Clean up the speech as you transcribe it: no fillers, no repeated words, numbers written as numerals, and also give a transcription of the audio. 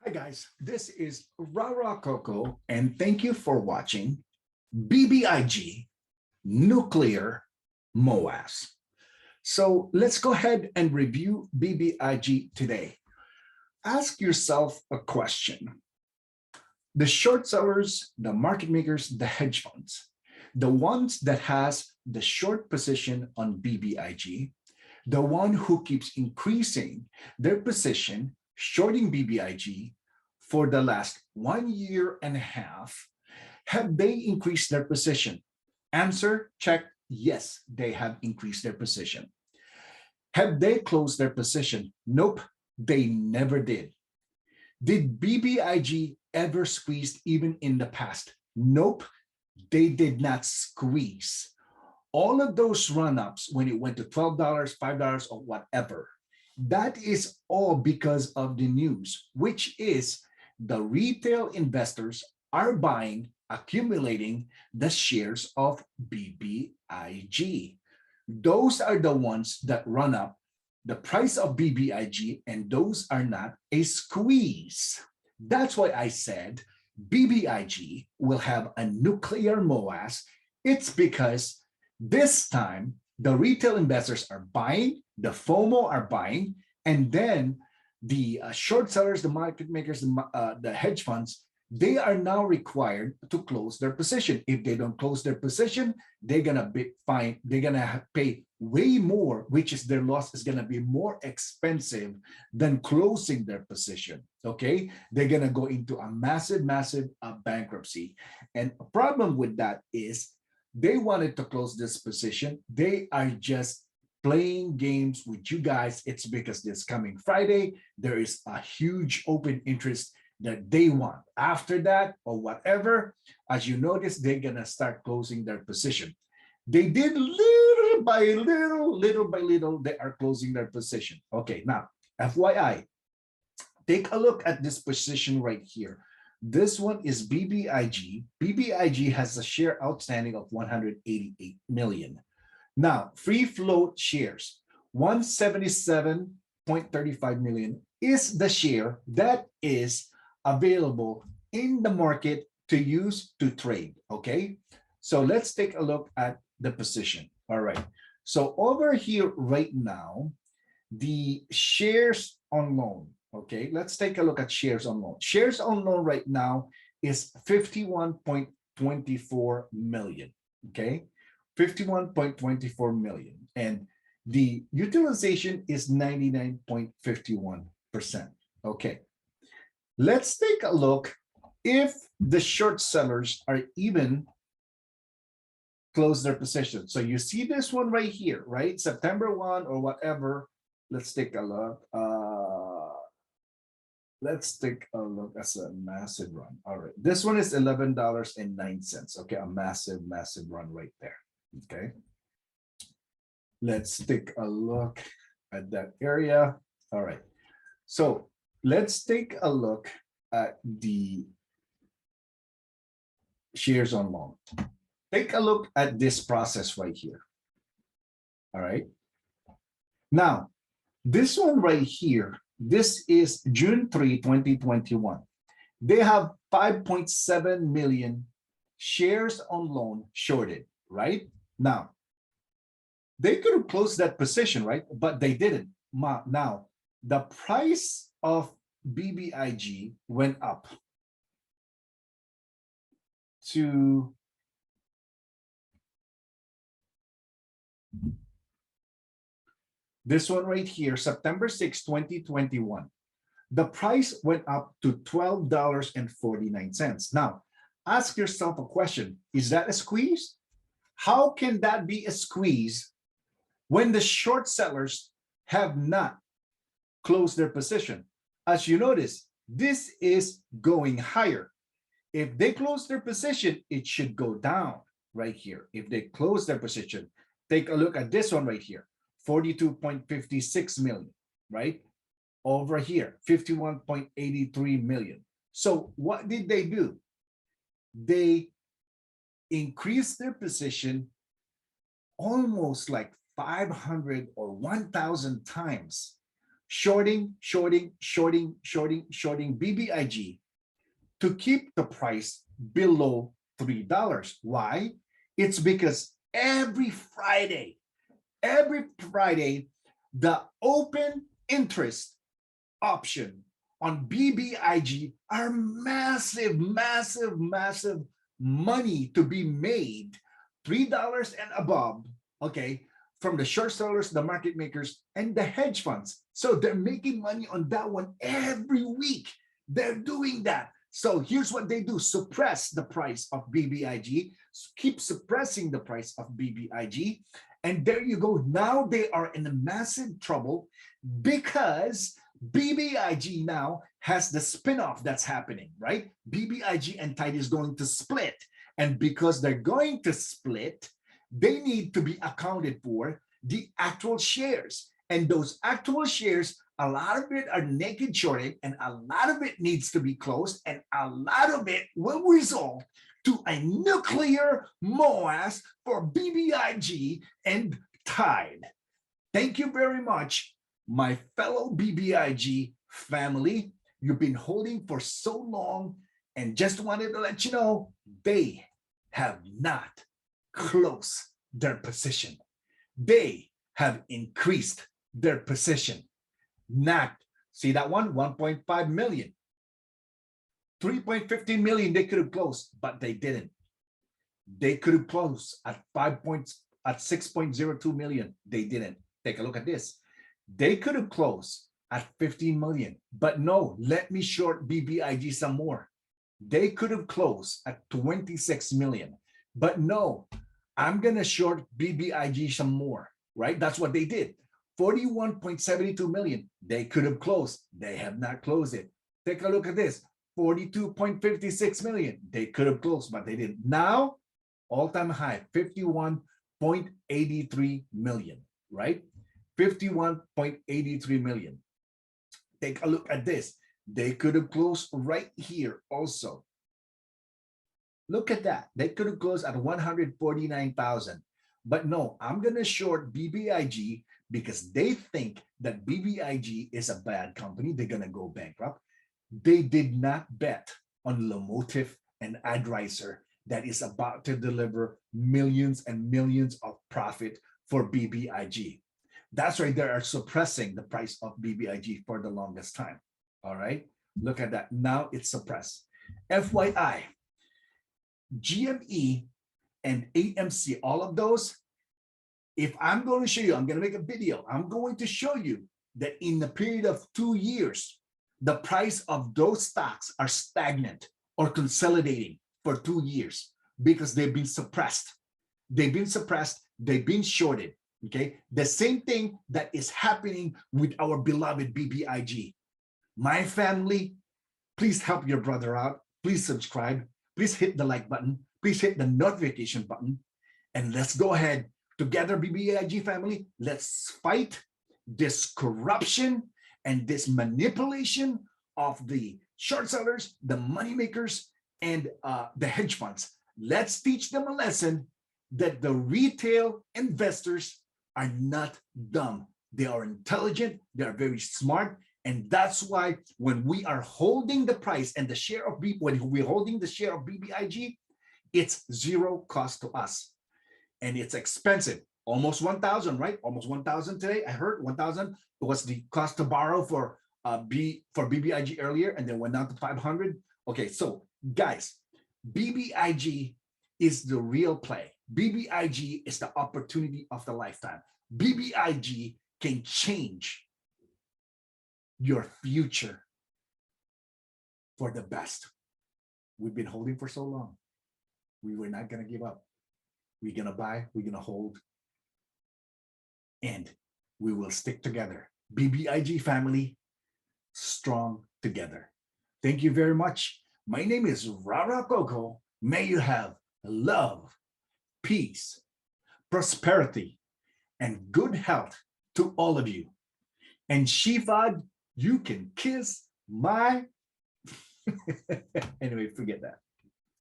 Hi guys, this is Rara Coco and thank you for watching BBIG Nuclear MOAS. So let's go ahead and review BBIG today. Ask yourself a question. The short sellers, the market makers, the hedge funds, the ones that has the short position on BBIG, the one who keeps increasing their position shorting BBIG for the last 1 year and a half, have they increased their position? Answer, check, yes, they have increased their position. Have they closed their position? Nope, they never did. Did BBIG ever squeeze even in the past? Nope, they did not squeeze. All of those run-ups when it went to $12, $5, or whatever, that is all because of the news, which is the retail investors are buying, accumulating the shares of BBIG. Those are the ones that run up the price of BBIG, and those are not a squeeze. That's why I said BBIG will have a nuclear MOAS. It's because this time the retail investors are buying, the FOMO are buying, and then the short sellers, the market makers, the hedge funds, they are now required to close their position. If they don't close their position, they're gonna be fine. They're gonna pay way more, which is their loss is gonna be more expensive than closing their position. Okay, they're gonna go into a massive bankruptcy. And a problem with that is they wanted to close this position. They are just playing games with you guys. It's because this coming Friday, there is a huge open interest that they want. After that, or whatever, as you notice, they're gonna start closing their position. They did little by little, they are closing their position. Okay, now, FYI, take a look at this position right here. This one is BBIG. BBIG has a share outstanding of 188 million. Now, free float shares, 177.35 million is the share that is available in the market to use to trade, okay? So let's take a look at the position. All right, so over here right now, the shares on loan, okay? Let's take a look at shares on loan. Shares on loan right now is 51.24 million, okay? 51.24 million, and the utilization is 99.51%. Okay, let's take a look if the short sellers are even close their position. So you see this one right here, right? September 1 or whatever. Let's take a look. Let's take a look. That's a massive run. All right, this one is $11.09. Okay, a massive run right there. Okay, let's take a look at that area. All right, so let's take a look at the shares on loan. Take a look at this process right here. All right, now this one right here, this is June 3, 2021. They have 5.7 million shares on loan shorted, right? Now, they could have closed that position, right? But they didn't. Now, the price of BBIG went up to this one right here, September 6, 2021. The price went up to $12.49. Now, ask yourself a question. Is that a squeeze? How can that be a squeeze when the short sellers have not closed their position? As you notice, this is going higher. If they close their position, it should go down right here. If they close their position, take a look at this one right here, 42.56 million, right? Over here, 51.83 million. So what did they do? They increased their position almost like 500 or 1,000 times shorting BBIG to keep the price below $3. Why? It's because every Friday, the open interest option on BBIG are massive money to be made, $3 and above, okay, from the short sellers, the market makers, and the hedge funds. So they're making money on that one every week. They're doing that. So here's what they do: suppress the price of BBIG, keep suppressing the price of BBIG. And there you go. Now they are in a massive trouble because BBIG now has the spin-off that's happening, right? BBIG and Tide is going to split. And because they're going to split, they need to be accounted for the actual shares. And those actual shares, a lot of it are naked shorted, and a lot of it needs to be closed, and a lot of it will result to a nuclear MOAS for BBIG and Tide. Thank you very much, my fellow BBIG family. You've been holding for so long, and just wanted to let you know they have not closed their position. They have increased their position. Not, see that one, 1.5 million. 3.15 million they could have closed, but they didn't. They could have closed at 6.02 million. They didn't. Take a look at this. They could have closed at 15 million, but no, let me short BBIG some more. They could have closed at 26 million, but no, I'm gonna short BBIG some more, right? That's what they did. 41.72 million. They could have closed. They have not closed it. Take a look at this. 42.56 million. They could have closed, but they didn't. Now, all-time high, 51.83 million, right? 51.83 million. Take a look at this. They could have closed right here also. Look at that. They could have closed at 149,000. But no, I'm going to short BBIG because they think that BBIG is a bad company. They're going to go bankrupt. They did not bet on Lomotif and Adriser that is about to deliver millions and millions of profit for BBIG. That's why they are suppressing the price of BBIG for the longest time. All right, look at that. Now it's suppressed. FYI, GME and AMC, all of those, if I'm going to show you, I'm going to make a video. I'm going to show you that in the period of 2 years, the price of those stocks are stagnant or consolidating for 2 years because they've been suppressed. They've been suppressed. They've been shorted. Okay, the same thing that is happening with our beloved BBIG. My family, please help your brother out. Please subscribe. Please hit the like button. Please hit the notification button. And let's go ahead together, BBIG family. Let's fight this corruption and this manipulation of the short sellers, the money makers, and the hedge funds. Let's teach them a lesson that the retail investors are not dumb. They are intelligent. They are very smart. And that's why when we are holding the price and the share of when we're holding the share of BBIG, it's zero cost to us. And it's expensive. Almost 1,000, right? Almost 1,000 today. I heard 1,000 was the cost to borrow for BBIG earlier, and then went down to 500. Okay, so guys, BBIG is the real play. BBIG is the opportunity of the lifetime. BBIG can change your future for the best. We've been holding for so long. We were not going to give up. We're going to buy, we're going to hold, and we will stick together. BBIG family, strong together. Thank you very much. My name is Rara Coco. May you have love, peace, prosperity, and good health to all of you. And Shifad, you can kiss my... Anyway, forget that.